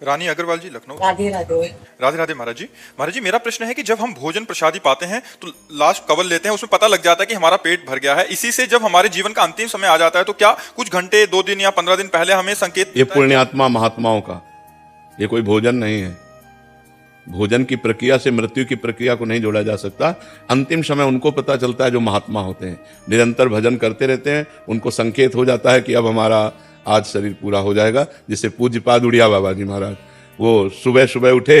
रानी अग्रवाल जी, लखनऊ। राधे राधे। राधे राधे महाराज जी। महाराज जी, मेरा प्रश्न है कि जब हम भोजन प्रसादी पाते हैं तो लास्ट कवल लेते हैं, उसमें पता लग जाता है कि हमारा पेट भर गया है। इसी से जब हमारे जीवन का अंतिम समय आ जाता है तो क्या कुछ घंटे, 2 दिन या 15 दिन पहले हमें संकेत ये पुण्यात्मा महात्माओं का, ये कोई भोजन नहीं है। भोजन की प्रक्रिया से मृत्यु की प्रक्रिया को नहीं जोड़ा जा सकता। अंतिम समय उनको पता चलता है जो महात्मा होते हैं, निरंतर भजन करते रहते हैं, उनको संकेत हो जाता है कि अब हमारा आज शरीर पूरा हो जाएगा। जिससे पूज्यपाद उड़िया बाबा जी महाराज, वो सुबह सुबह उठे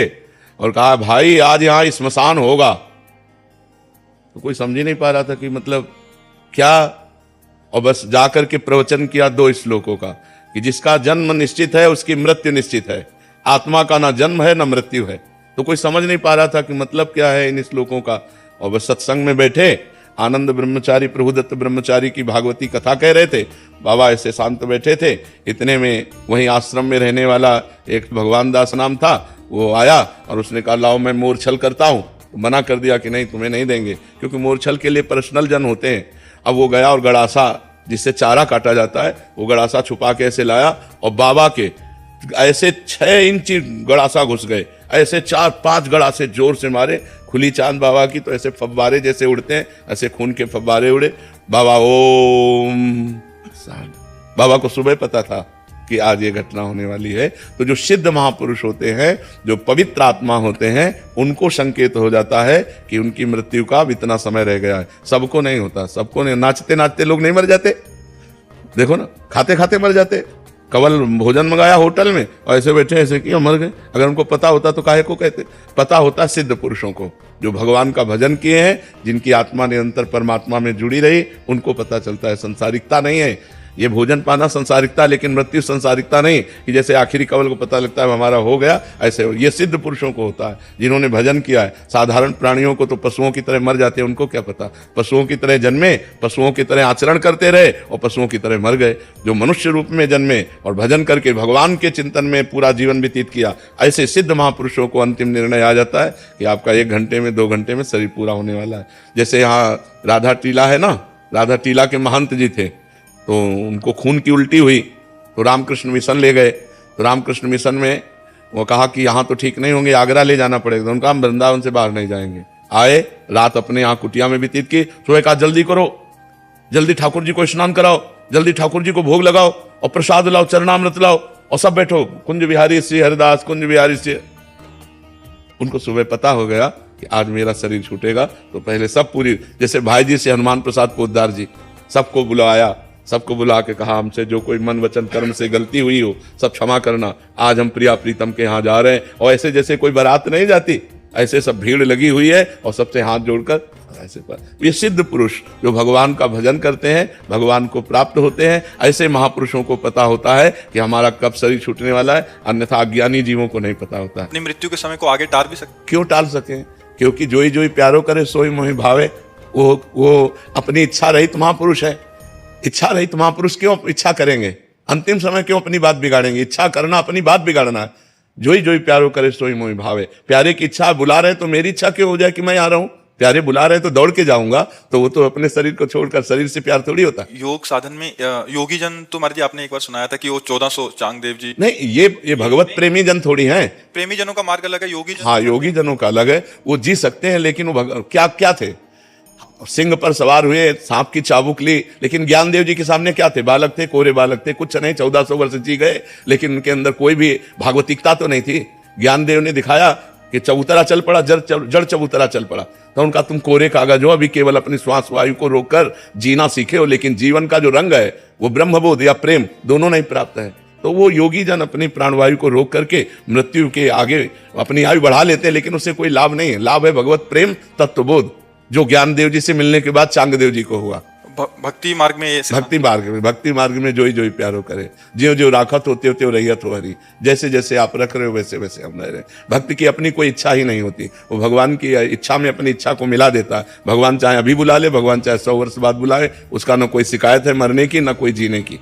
और कहा भाई आज यहाँ स्मशान होगा। तो कोई समझ ही नहीं पा रहा था कि मतलब क्या, और बस जाकर के प्रवचन किया 2 श्लोकों का कि जिसका जन्म निश्चित है उसकी मृत्यु निश्चित है, आत्मा का ना जन्म है ना मृत्यु है। तो कोई समझ नहीं पा रहा था कि मतलब क्या है इन श्लोकों का। और बस सत्संग में बैठे, आनंद ब्रह्मचारी प्रभुदत्त ब्रह्मचारी की भागवती कथा कह रहे थे, बाबा ऐसे शांत बैठे थे। इतने में वहीं आश्रम में रहने वाला एक भगवान दास नाम था, वो आया और उसने कहा लाओ मैं मोरछल करता हूँ। तो मना कर दिया कि नहीं तुम्हें नहीं देंगे, क्योंकि मोरछल के लिए पर्सनल जन होते हैं। अब वो गया और गड़ासा जिससे चारा काटा जाता है, वो गड़ासा छुपा के ऐसे लाया और बाबा के ऐसे 6 इंच गड़ासा घुस गए, ऐसे 4-5 गड़ासे जोर से मारे। खुली चांद बाबा की तो ऐसे फव्वारे जैसे उड़ते हैं, ऐसे खून के फव्वारे उड़े। बाबा ओम। बाबा को सुबह पता था कि आज ये घटना होने वाली है। तो जो सिद्ध महापुरुष होते हैं, जो पवित्र आत्मा होते हैं, उनको संकेत हो जाता है कि उनकी मृत्यु का अब इतना समय रह गया है। सबको नहीं होता, सबको नहीं। नाचते नाचते लोग नहीं मर जाते, देखो ना, खाते खाते मर जाते। कवल भोजन मंगाया होटल में और ऐसे बैठे ऐसे किया मर गए। अगर उनको पता होता तो काहे को कहते। पता होता सिद्ध पुरुषों को, जो भगवान का भजन किए हैं, जिनकी आत्मा निरंतर परमात्मा में जुड़ी रही, उनको पता चलता है। संसारिकता नहीं है ये भोजन पाना, संसारिकता, लेकिन मृत्यु संसारिकता नहीं कि जैसे आखिरी कवल को पता लगता है हमारा हो गया, ऐसे ये सिद्ध पुरुषों को होता है जिन्होंने भजन किया है। साधारण प्राणियों को तो पशुओं की तरह मर जाते हैं, उनको क्या पता। पशुओं की तरह जन्मे, पशुओं की तरह आचरण करते रहे और पशुओं की तरह मर गए। जो मनुष्य रूप में जन्मे और भजन करके भगवान के चिंतन में पूरा जीवन व्यतीत किया, ऐसे सिद्ध महापुरुषों को अंतिम निर्णय आ जाता है कि आपका 1 घंटे में 2 घंटे में शरीर पूरा होने वाला है। जैसे यहाँ राधा टीला है ना, राधा टीला के महंत जी थे, तो उनको खून की उल्टी हुई तो रामकृष्ण मिशन ले गए। तो रामकृष्ण मिशन में वो कहा कि यहाँ तो ठीक नहीं होंगे, आगरा ले जाना पड़ेगा। तो उनका हम वृंदावन से बाहर नहीं जाएंगे। आए, रात अपने यहाँ कुटिया में व्यतीत की। सुबह कहा जल्दी करो, जल्दी ठाकुर जी को स्नान कराओ, जल्दी ठाकुर जी को भोग लगाओ और प्रसाद लाओ, चरणामृत लाओ और सब बैठो। कुंज बिहारी श्री हरिदास, कुंज बिहारी श्री। उनको सुबह पता हो गया कि आज मेरा शरीर छूटेगा। तो पहले सब पूरी, जैसे भाई जी से हनुमान प्रसाद पोद्दार जी, सबको बुलाया, सबको बुला के कहा हमसे जो कोई मन वचन कर्म से गलती हुई हो सब क्षमा करना। आज हम प्रिया प्रीतम के यहाँ जा रहे हैं। और ऐसे जैसे कोई बारात नहीं जाती, ऐसे सब भीड़ लगी हुई है और सबसे हाथ जोड़कर ऐसे पर। ये सिद्ध पुरुष जो भगवान का भजन करते हैं, भगवान को प्राप्त होते हैं, ऐसे महापुरुषों को पता होता है कि हमारा कब शरीर छूटने वाला है। अन्यथा अज्ञानी जीवों को नहीं पता होता है। अपनी मृत्यु के समय को आगे टाल भी सकते। क्यों टाल सके? क्योंकि जोई जोई प्यारो करे सोई मोहि भावे। वो अपनी इच्छा रहित महापुरुष है। इच्छा रहित महापुरुष क्यों इच्छा करेंगे? अंतिम समय क्यों अपनी बात बिगाड़ेंगे? इच्छा करना अपनी बात बिगाड़ना है। जोई जोई प्यारो करे सोई मोहि भावे। प्यारे की इच्छा बुला रहे तो मेरी इच्छा क्यों हो जाए कि मैं आ रहा हूं? प्यारे बुला रहे तो दौड़ के जाऊंगा, तो वो तो अपने शरीर को छोड़कर, शरीर से प्यार थोड़ी होता। योग साधन में योगी जन तो महाराज जी आपने एक बार सुनाया था कि वो 1400 चांगदेव जी। नहीं, ये भगवत प्रेमी जन थोड़ी हैं। प्रेमी जनों का मार्ग अलग है, योगी जन। हाँ, योगी जनों का अलग है। वो जी सकते हैं, लेकिन वो क्या क्या थे? सिंह पर सवार हुए, सांप की चाबुक ली, लेकिन ज्ञानदेव जी के सामने क्या थे? बालक थे, कोरे बालक थे, कुछ नहीं। 1400 वर्ष जी गए, लेकिन उनके अंदर कोई भी भागवतिकता तो नहीं थी। ज्ञानदेव ने दिखाया कि चबूतरा चल पड़ा, जड़ चबूतरा चल पड़ा। तो उनका तुम कोरे कागज हो, अभी केवल अपनी श्वास वायु को रोककर जीना सीखे हो, लेकिन जीवन का जो रंग है वो ब्रह्मबोध या प्रेम दोनों नहीं प्राप्त है। तो वो योगी जन अपनी प्राणवायु को रोक करके मृत्यु के आगे अपनी आयु बढ़ा लेते हैं, लेकिन उससे कोई लाभ नहीं है। लाभ है भगवत प्रेम तत्वबोध, जो ज्ञानदेव जी से मिलने के बाद चांगदेव जी को हुआ। भक्ति मार्ग में, भक्ति मार्ग में जोई जोई प्यारो करे। ज्यों ज्यों राखत होते होते रहियत हो हरी। जैसे जैसे आप रख रहे हो वैसे वैसे हम रह रहे। भक्ति की अपनी कोई इच्छा ही नहीं होती, वो भगवान की इच्छा में अपनी इच्छा को मिला देता है। भगवान चाहे अभी बुला ले, भगवान चाहे 100 वर्ष बाद बुलाए, उसका न कोई शिकायत है मरने की, न कोई जीने की।